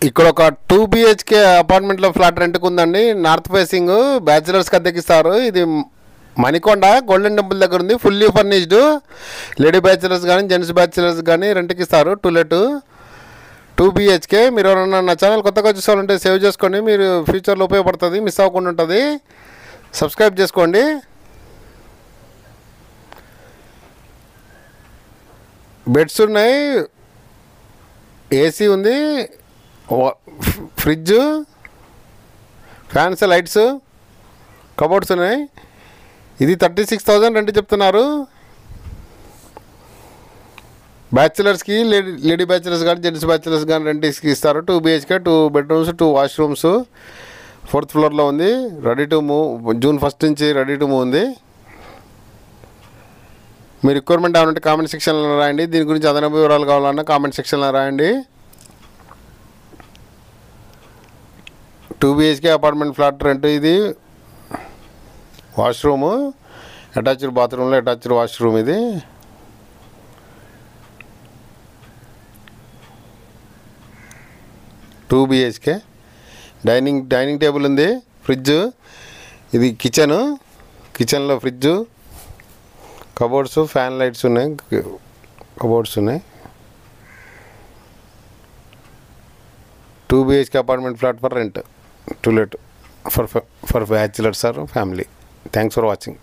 ఇక్కడ ఒక 2 బిహెచ్కే అపార్ట్మెంట్లో ఫ్లాట్ రెంట్కి ఉందండి. నార్త్ ఫేసింగ్ బ్యాచిలర్స్కి అద్దెకిస్తారు. ఇది మణికొండ గోల్డెన్ టెంపుల్ దగ్గర ఉంది. Fully furnished. లేడీ బ్యాచిలర్స్ కానీ జెంట్స్ బ్యాచిలర్స్ కానీ రెంట్కి ఇస్తారు. 2 బిహెచ్కే. మీరు ఎవరన్నా నా ఛానల్ కొత్తగా చూసుకోవాలంటే సేవ్ చేసుకోండి. మీరు ఫ్యూచర్లో ఉపయోగపడుతుంది, మిస్ అవ్వకుండా ఉంటుంది. సబ్స్క్రైబ్ చేసుకోండి. బెడ్స్ ఉన్నాయి, ఏసీ ఉంది, ఫ్రిడ్జ్, ఫ్యాన్స్, లైట్స్, కబోర్డ్స్ ఉన్నాయి. ఇది 36,000 రెంట్ చెప్తున్నారు. బ్యాచిలర్స్కి లేడీ బ్యాచిలర్స్ కానీ జెంట్స్ బ్యాచిలర్స్ కానీ రెంట్కి ఇస్తారు. 2 బిహెచ్కే, 2 బెడ్రూమ్స్, 2 వాష్రూమ్స్, 4th ఫ్లోర్లో ఉంది. Ready to move. June 1 నుంచి రెడీ టు మూవ్ ఉంది. మీ రిక్వైర్మెంట్ ఏమంటే కామెంట్ సెక్షన్లో రాయండి. దీని గురించి అదనపు వివరాలు కావాలన్నా కామెంట్ సెక్షన్లో రాయండి. 2 బిహెచ్కే అపార్ట్మెంట్ ఫ్లాట్ రెంట్. ఇది వాష్రూము, అటాచ్డ్ బాత్రూంలో అటాచ్డ్ వాష్రూమ్. ఇది 2 బిహెచ్కే. డైనింగ్ టేబుల్ ఉంది, ఫ్రిడ్జ్. ఇది కిచెన్లో ఫ్రిడ్జ్, కబోర్డ్స్, ఫ్యాన్, లైట్స్ ఉన్నాయి, కబోర్డ్స్ ఉన్నాయి. 2 BHK apartment flat for rent, to let for bachelors or family. Thanks for watching.